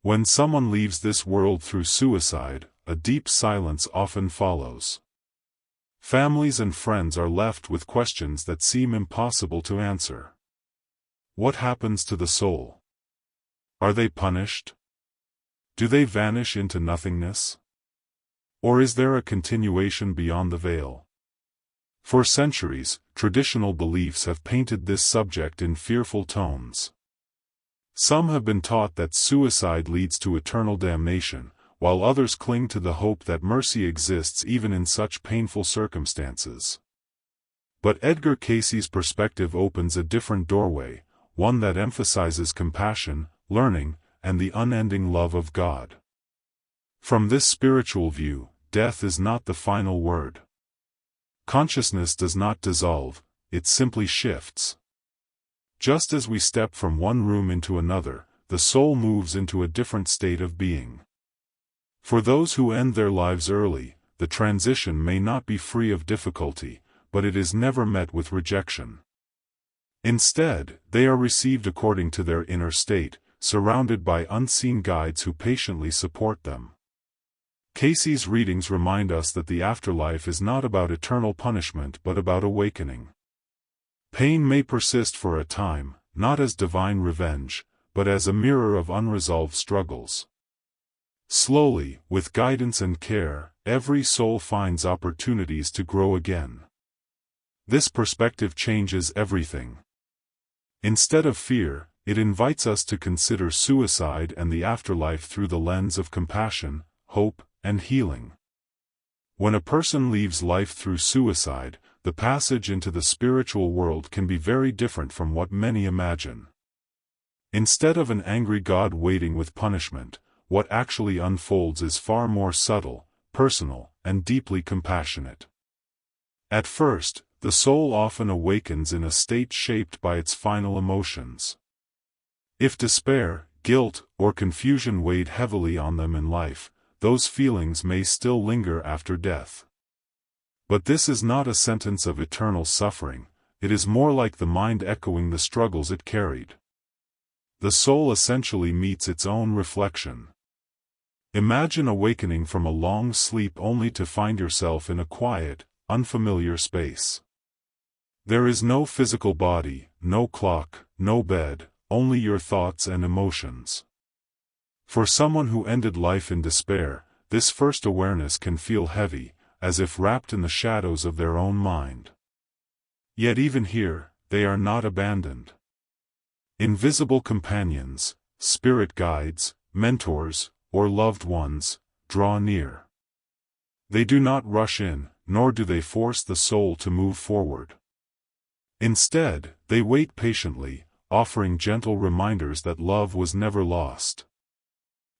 When someone leaves this world through suicide, a deep silence often follows. Families and friends are left with questions that seem impossible to answer. What happens to the soul? Are they punished? Do they vanish into nothingness? Or is there a continuation beyond the veil? For centuries, traditional beliefs have painted this subject in fearful tones. Some have been taught that suicide leads to eternal damnation, while others cling to the hope that mercy exists even in such painful circumstances. But Edgar Cayce's perspective opens a different doorway, one that emphasizes compassion, learning, and the unending love of God. From this spiritual view, death is not the final word. Consciousness does not dissolve, it simply shifts. Just as we step from one room into another, the soul moves into a different state of being. For those who end their lives early, the transition may not be free of difficulty, but it is never met with rejection. Instead, they are received according to their inner state, surrounded by unseen guides who patiently support them. Cayce's readings remind us that the afterlife is not about eternal punishment but about awakening. Pain may persist for a time, not as divine revenge, but as a mirror of unresolved struggles. Slowly, with guidance and care, every soul finds opportunities to grow again. This perspective changes everything. Instead of fear, it invites us to consider suicide and the afterlife through the lens of compassion, hope, and healing. When a person leaves life through suicide, the passage into the spiritual world can be very different from what many imagine. Instead of an angry God waiting with punishment, what actually unfolds is far more subtle, personal, and deeply compassionate. At first, the soul often awakens in a state shaped by its final emotions. If despair, guilt, or confusion weighed heavily on them in life, those feelings may still linger after death. But this is not a sentence of eternal suffering, it is more like the mind echoing the struggles it carried. The soul essentially meets its own reflection. Imagine awakening from a long sleep only to find yourself in a quiet, unfamiliar space. There is no physical body, no clock, no bed, only your thoughts and emotions. For someone who ended life in despair, this first awareness can feel heavy, as if wrapped in the shadows of their own mind. Yet even here, they are not abandoned. Invisible companions, spirit guides, mentors, or loved ones, draw near. They do not rush in, nor do they force the soul to move forward. Instead, they wait patiently, offering gentle reminders that love was never lost.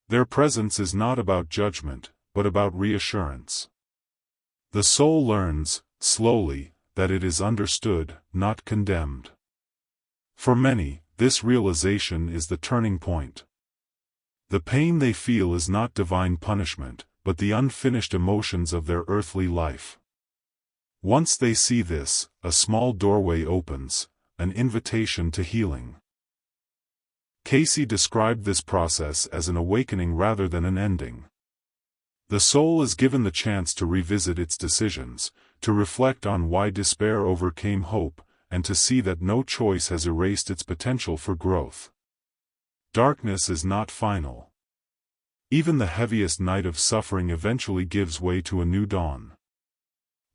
Their presence is not about judgment, but about reassurance. The soul learns, slowly, that it is understood, not condemned. For many, this realization is the turning point. The pain they feel is not divine punishment, but the unfinished emotions of their earthly life. Once they see this, a small doorway opens, an invitation to healing. Cayce described this process as an awakening rather than an ending. The soul is given the chance to revisit its decisions, to reflect on why despair overcame hope, and to see that no choice has erased its potential for growth. Darkness is not final. Even the heaviest night of suffering eventually gives way to a new dawn.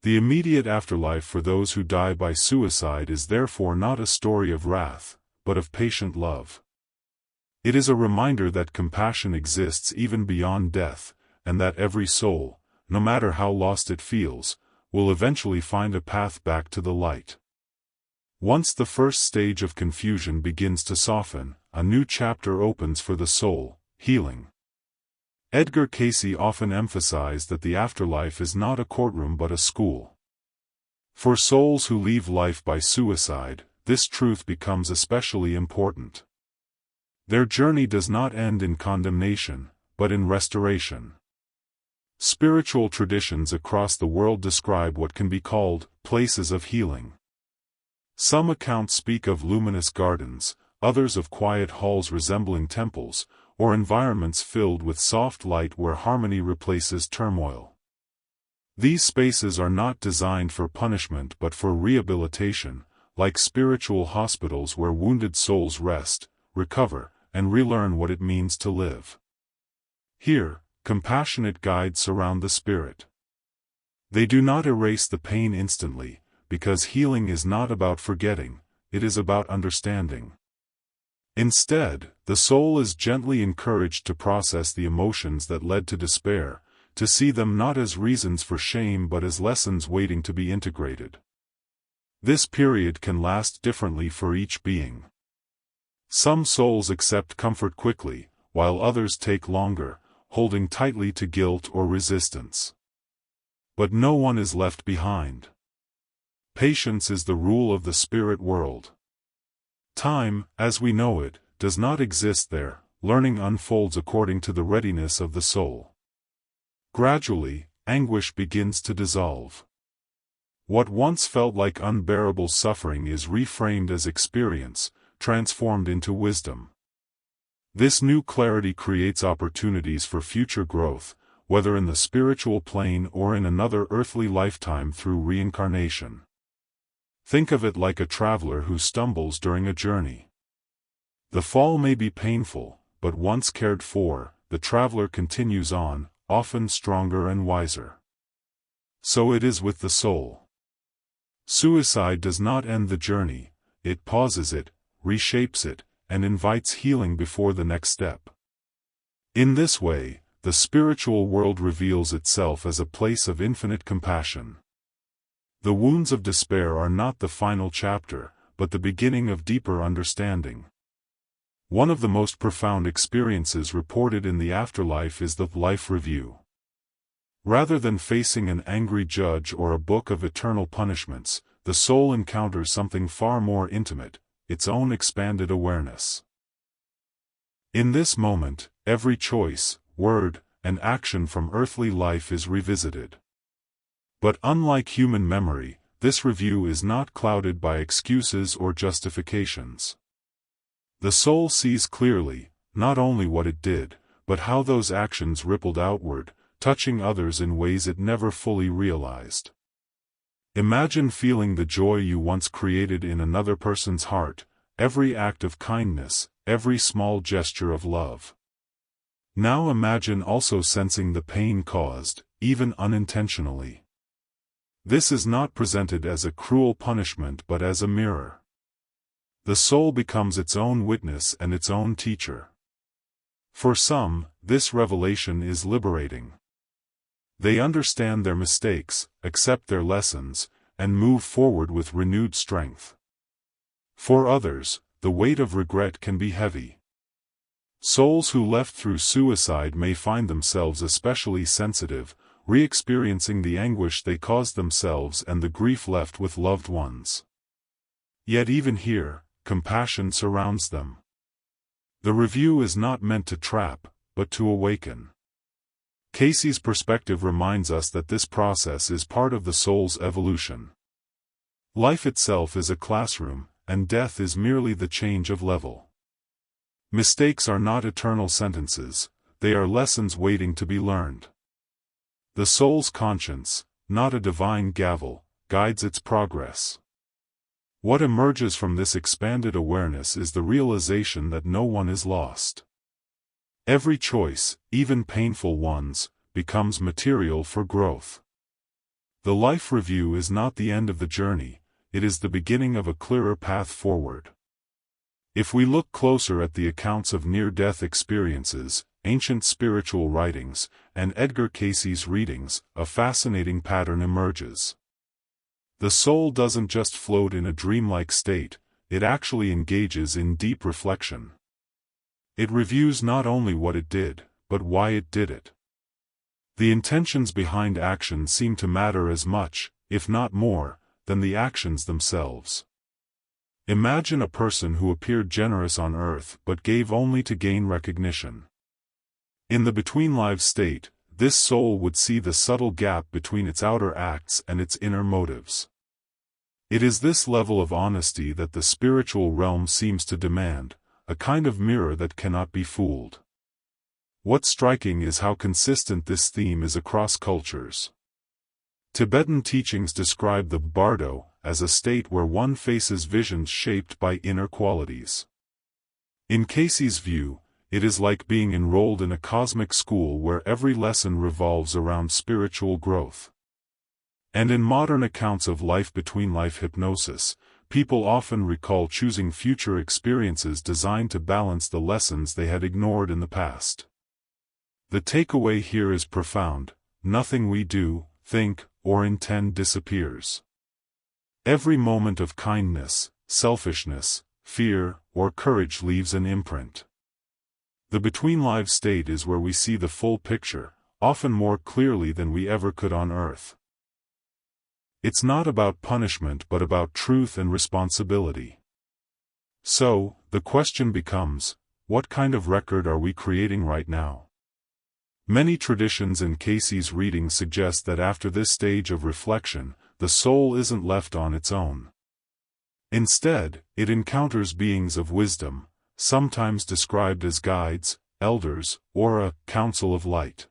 The immediate afterlife for those who die by suicide is therefore not a story of wrath, but of patient love. It is a reminder that compassion exists even beyond death, and that every soul, no matter how lost it feels, will eventually find a path back to the light. Once the first stage of confusion begins to soften, a new chapter opens for the soul, healing. Edgar Cayce often emphasized that the afterlife is not a courtroom but a school. For souls who leave life by suicide, this truth becomes especially important. Their journey does not end in condemnation, but in restoration. Spiritual traditions across the world describe what can be called places of healing. Some accounts speak of luminous gardens, others of quiet halls resembling temples, or environments filled with soft light where harmony replaces turmoil. These spaces are not designed for punishment but for rehabilitation, like spiritual hospitals where wounded souls rest, recover, and relearn what it means to live. Here, compassionate guides surround the spirit. They do not erase the pain instantly, because healing is not about forgetting, it is about understanding. Instead, the soul is gently encouraged to process the emotions that led to despair, to see them not as reasons for shame but as lessons waiting to be integrated. This period can last differently for each being. Some souls accept comfort quickly, while others take longer, holding tightly to guilt or resistance. But no one is left behind. Patience is the rule of the spirit world. Time, as we know it, does not exist there. Learning unfolds according to the readiness of the soul. Gradually, anguish begins to dissolve. What once felt like unbearable suffering is reframed as experience, transformed into wisdom. This new clarity creates opportunities for future growth, whether in the spiritual plane or in another earthly lifetime through reincarnation. Think of it like a traveler who stumbles during a journey. The fall may be painful, but once cared for, the traveler continues on, often stronger and wiser. So it is with the soul. Suicide does not end the journey, it pauses it, reshapes it, and invites healing before the next step. In this way, the spiritual world reveals itself as a place of infinite compassion. The wounds of despair are not the final chapter, but the beginning of deeper understanding. One of the most profound experiences reported in the afterlife is the life review. Rather than facing an angry judge or a book of eternal punishments, the soul encounters something far more intimate, its own expanded awareness. In this moment, every choice, word, and action from earthly life is revisited. But unlike human memory, this review is not clouded by excuses or justifications. The soul sees clearly, not only what it did, but how those actions rippled outward, touching others in ways it never fully realized. Imagine feeling the joy you once created in another person's heart, every act of kindness, every small gesture of love. Now imagine also sensing the pain caused, even unintentionally. This is not presented as a cruel punishment but as a mirror. The soul becomes its own witness and its own teacher. For some, this revelation is liberating. They understand their mistakes, accept their lessons, and move forward with renewed strength. For others, the weight of regret can be heavy. Souls who left through suicide may find themselves especially sensitive, re-experiencing the anguish they caused themselves and the grief left with loved ones. Yet even here, compassion surrounds them. The review is not meant to trap, but to awaken. Cayce's perspective reminds us that this process is part of the soul's evolution. Life itself is a classroom, and death is merely the change of level. Mistakes are not eternal sentences, they are lessons waiting to be learned. The soul's conscience, not a divine gavel, guides its progress. What emerges from this expanded awareness is the realization that no one is lost. Every choice, even painful ones, becomes material for growth. The life review is not the end of the journey, it is the beginning of a clearer path forward. If we look closer at the accounts of near-death experiences, ancient spiritual writings, and Edgar Cayce's readings, a fascinating pattern emerges. The soul doesn't just float in a dreamlike state, it actually engages in deep reflection. It reviews not only what it did, but why it did it. The intentions behind action seem to matter as much, if not more, than the actions themselves. Imagine a person who appeared generous on earth but gave only to gain recognition. In the between-lives state, this soul would see the subtle gap between its outer acts and its inner motives. It is this level of honesty that the spiritual realm seems to demand, a kind of mirror that cannot be fooled. What's striking is how consistent this theme is across cultures. Tibetan teachings describe the bardo as a state where one faces visions shaped by inner qualities. In Cayce's view, it is like being enrolled in a cosmic school where every lesson revolves around spiritual growth. And in modern accounts of life-between-life hypnosis, people often recall choosing future experiences designed to balance the lessons they had ignored in the past. The takeaway here is profound: nothing we do, think, or intend disappears. Every moment of kindness, selfishness, fear, or courage leaves an imprint. The between-life state is where we see the full picture, often more clearly than we ever could on Earth. It's not about punishment but about truth and responsibility. So, the question becomes, what kind of record are we creating right now? Many traditions in Cayce's reading suggest that after this stage of reflection, the soul isn't left on its own. Instead, it encounters beings of wisdom, sometimes described as guides, elders, or a council of light.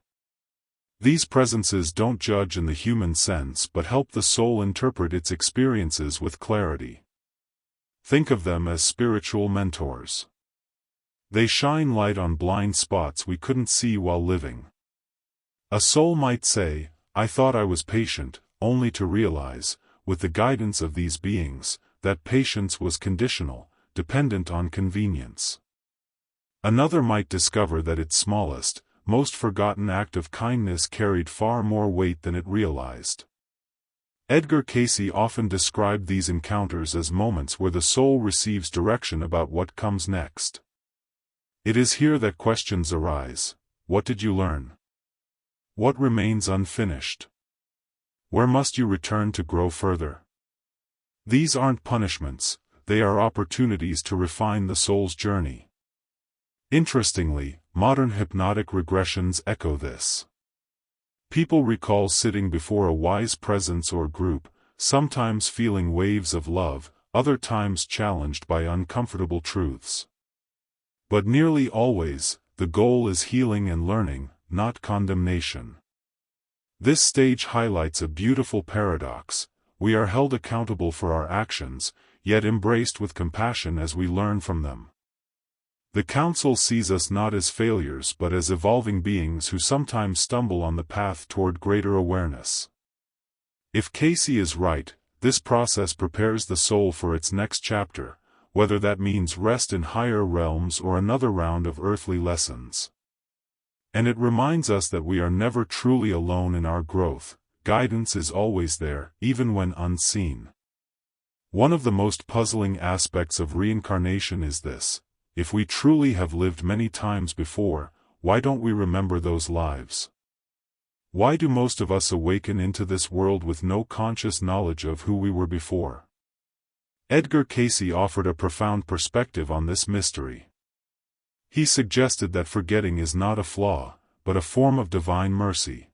These presences don't judge in the human sense but help the soul interpret its experiences with clarity. Think of them as spiritual mentors. They shine light on blind spots we couldn't see while living. A soul might say, "I thought I was patient," only to realize, with the guidance of these beings, that patience was conditional, dependent on convenience. Another might discover that its smallest, most forgotten act of kindness carried far more weight than it realized. Edgar Cayce often described these encounters as moments where the soul receives direction about what comes next. It is here that questions arise. What did you learn? What remains unfinished? Where must you return to grow further? These aren't punishments, they are opportunities to refine the soul's journey. Interestingly, modern hypnotic regressions echo this. People recall sitting before a wise presence or group, sometimes feeling waves of love, other times challenged by uncomfortable truths. But nearly always, the goal is healing and learning, not condemnation. This stage highlights a beautiful paradox: we are held accountable for our actions, yet embraced with compassion as we learn from them. The council sees us not as failures but as evolving beings who sometimes stumble on the path toward greater awareness. If Cayce is right, this process prepares the soul for its next chapter, whether that means rest in higher realms or another round of earthly lessons. And it reminds us that we are never truly alone in our growth. Guidance is always there, even when unseen. One of the most puzzling aspects of reincarnation is this: if we truly have lived many times before, why don't we remember those lives? Why do most of us awaken into this world with no conscious knowledge of who we were before? Edgar Cayce offered a profound perspective on this mystery. He suggested that forgetting is not a flaw, but a form of divine mercy.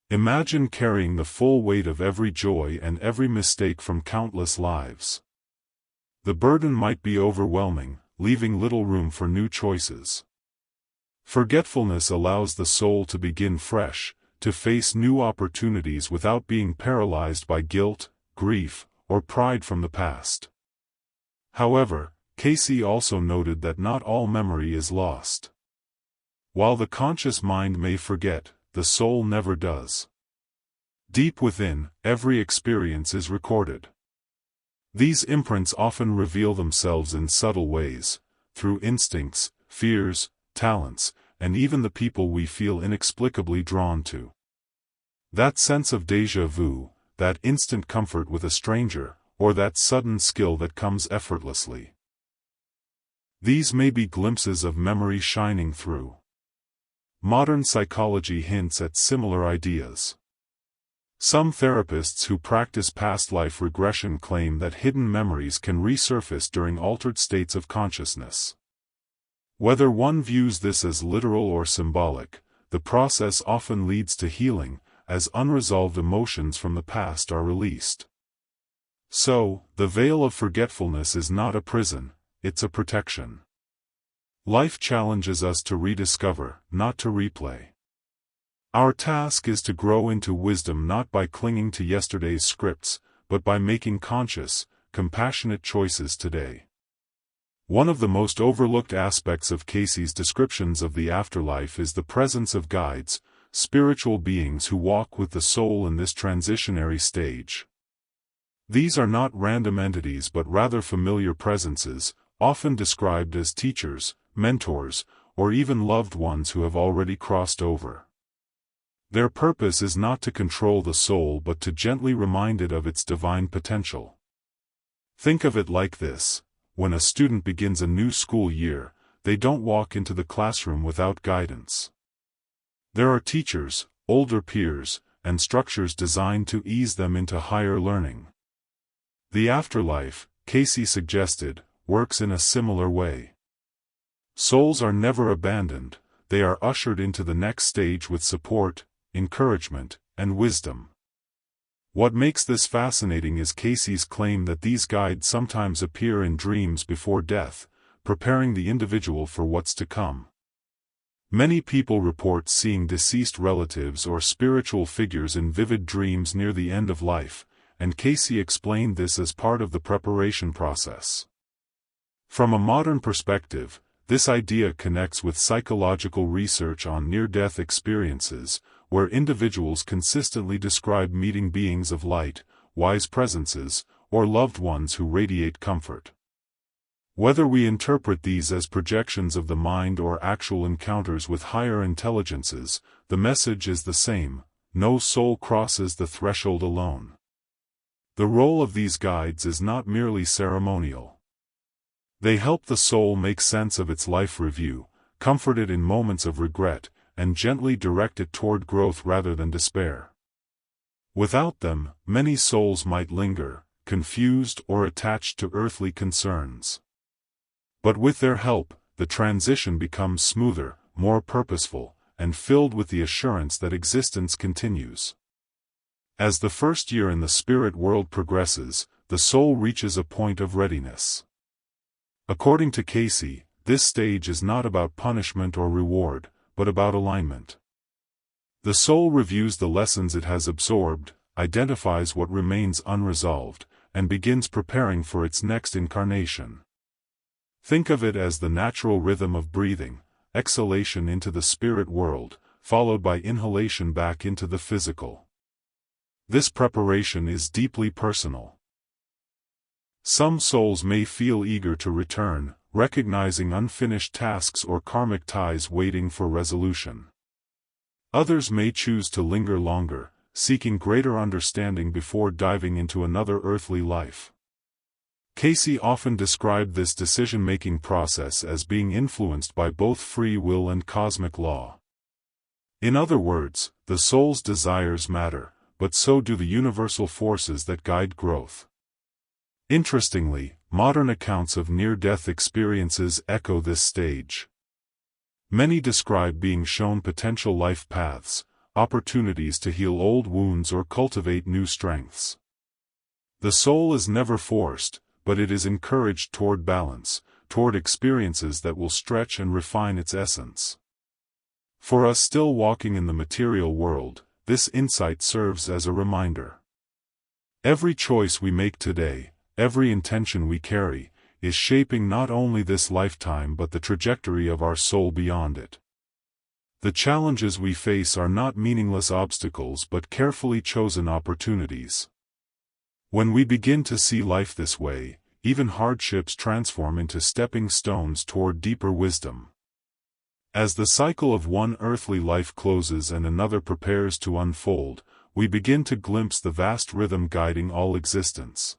Imagine carrying the full weight of every joy and every mistake from countless lives. The burden might be overwhelming, leaving little room for new choices. Forgetfulness allows the soul to begin fresh, to face new opportunities without being paralyzed by guilt, grief, or pride from the past. However, Cayce also noted that not all memory is lost. While the conscious mind may forget, the soul never does. Deep within, every experience is recorded. These imprints often reveal themselves in subtle ways, through instincts, fears, talents, and even the people we feel inexplicably drawn to. That sense of déjà vu, that instant comfort with a stranger, or that sudden skill that comes effortlessly. These may be glimpses of memory shining through. Modern psychology hints at similar ideas. Some therapists who practice past life regression claim that hidden memories can resurface during altered states of consciousness. Whether one views this as literal or symbolic, the process often leads to healing, as unresolved emotions from the past are released. So, the veil of forgetfulness is not a prison, it's a protection. Life challenges us to rediscover, not to replay. Our task is to grow into wisdom not by clinging to yesterday's scripts, but by making conscious, compassionate choices today. One of the most overlooked aspects of Cayce's descriptions of the afterlife is the presence of guides, spiritual beings who walk with the soul in this transitionary stage. These are not random entities but rather familiar presences, often described as teachers, mentors, or even loved ones who have already crossed over. Their purpose is not to control the soul but to gently remind it of its divine potential. Think of it like this: when a student begins a new school year, they don't walk into the classroom without guidance. There are teachers, older peers, and structures designed to ease them into higher learning. The afterlife, Cayce suggested, works in a similar way. Souls are never abandoned, they are ushered into the next stage with support, encouragement, and wisdom. What makes this fascinating is Cayce's claim that these guides sometimes appear in dreams before death, preparing the individual for what's to come. Many people report seeing deceased relatives or spiritual figures in vivid dreams near the end of life, and Cayce explained this as part of the preparation process. From a modern perspective, this idea connects with psychological research on near-death experiences, where individuals consistently describe meeting beings of light, wise presences, or loved ones who radiate comfort. Whether we interpret these as projections of the mind or actual encounters with higher intelligences, the message is the same: no soul crosses the threshold alone. The role of these guides is not merely ceremonial. They help the soul make sense of its life review, comfort it in moments of regret, and gently direct it toward growth rather than despair. Without them, many souls might linger, confused or attached to earthly concerns. But with their help, the transition becomes smoother, more purposeful, and filled with the assurance that existence continues. As the first year in the spirit world progresses, the soul reaches a point of readiness. According to Cayce, this stage is not about punishment or reward, but about alignment. The soul reviews the lessons it has absorbed, identifies what remains unresolved, and begins preparing for its next incarnation. Think of it as the natural rhythm of breathing, exhalation into the spirit world, followed by inhalation back into the physical. This preparation is deeply personal. Some souls may feel eager to return, recognizing unfinished tasks or karmic ties waiting for resolution. Others may choose to linger longer, seeking greater understanding before diving into another earthly life. Cayce often described this decision-making process as being influenced by both free will and cosmic law. In other words, the soul's desires matter, but so do the universal forces that guide growth. Interestingly, modern accounts of near-death experiences echo this stage. Many describe being shown potential life paths, opportunities to heal old wounds or cultivate new strengths. The soul is never forced, but it is encouraged toward balance, toward experiences that will stretch and refine its essence. For us still walking in the material world, this insight serves as a reminder. Every choice we make today, every intention we carry, is shaping not only this lifetime but the trajectory of our soul beyond it. The challenges we face are not meaningless obstacles but carefully chosen opportunities. When we begin to see life this way, even hardships transform into stepping stones toward deeper wisdom. As the cycle of one earthly life closes and another prepares to unfold, we begin to glimpse the vast rhythm guiding all existence.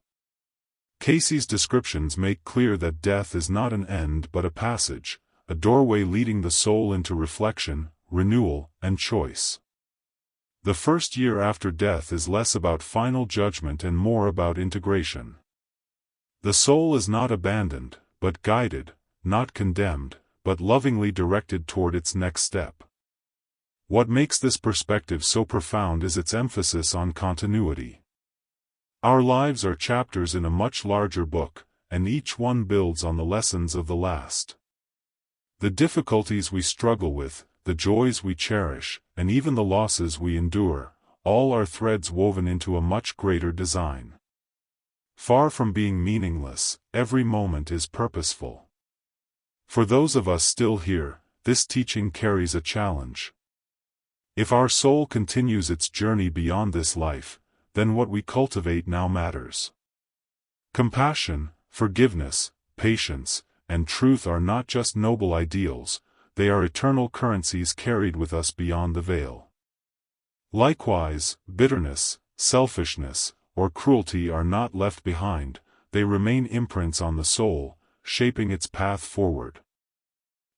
Cayce's descriptions make clear that death is not an end but a passage, a doorway leading the soul into reflection, renewal, and choice. The first year after death is less about final judgment and more about integration. The soul is not abandoned, but guided, not condemned, but lovingly directed toward its next step. What makes this perspective so profound is its emphasis on continuity. Our lives are chapters in a much larger book, and each one builds on the lessons of the last. The difficulties we struggle with, the joys we cherish, and even the losses we endure, all are threads woven into a much greater design. Far from being meaningless, every moment is purposeful. For those of us still here, this teaching carries a challenge. If our soul continues its journey beyond this life, then what we cultivate now matters. Compassion, forgiveness, patience, and truth are not just noble ideals, they are eternal currencies carried with us beyond the veil. Likewise, bitterness, selfishness, or cruelty are not left behind, they remain imprints on the soul, shaping its path forward.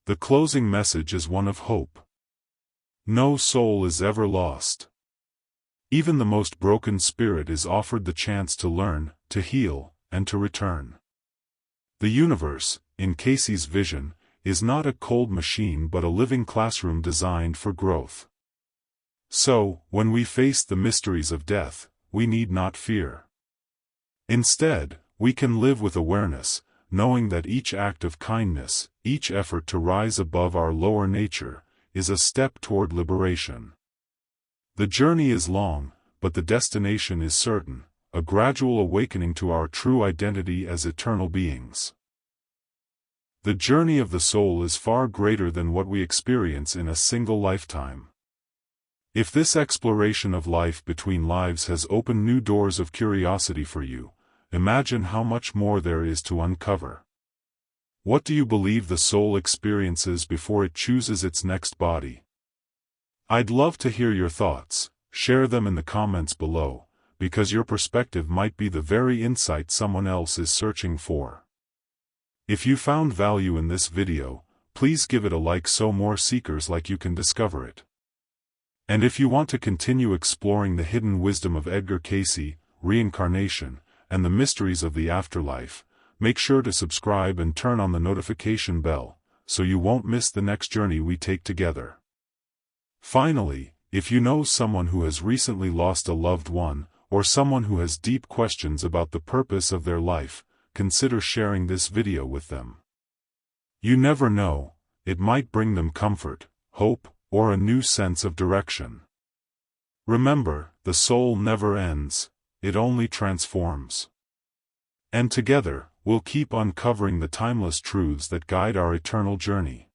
The closing message is one of hope. No soul is ever lost. Even the most broken spirit is offered the chance to learn, to heal, and to return. The universe, in Cayce's vision, is not a cold machine but a living classroom designed for growth. So, when we face the mysteries of death, we need not fear. Instead, we can live with awareness, knowing that each act of kindness, each effort to rise above our lower nature, is a step toward liberation. The journey is long, but the destination is certain, a gradual awakening to our true identity as eternal beings. The journey of the soul is far greater than what we experience in a single lifetime. If this exploration of life between lives has opened new doors of curiosity for you, imagine how much more there is to uncover. What do you believe the soul experiences before it chooses its next body? I'd love to hear your thoughts. Share them in the comments below, because your perspective might be the very insight someone else is searching for. If you found value in this video, please give it a like so more seekers like you can discover it. And if you want to continue exploring the hidden wisdom of Edgar Cayce, reincarnation, and the mysteries of the afterlife, make sure to subscribe and turn on the notification bell, so you won't miss the next journey we take together. Finally, if you know someone who has recently lost a loved one, or someone who has deep questions about the purpose of their life, consider sharing this video with them. You never know, it might bring them comfort, hope, or a new sense of direction. Remember, the soul never ends, it only transforms. And together, we'll keep uncovering the timeless truths that guide our eternal journey.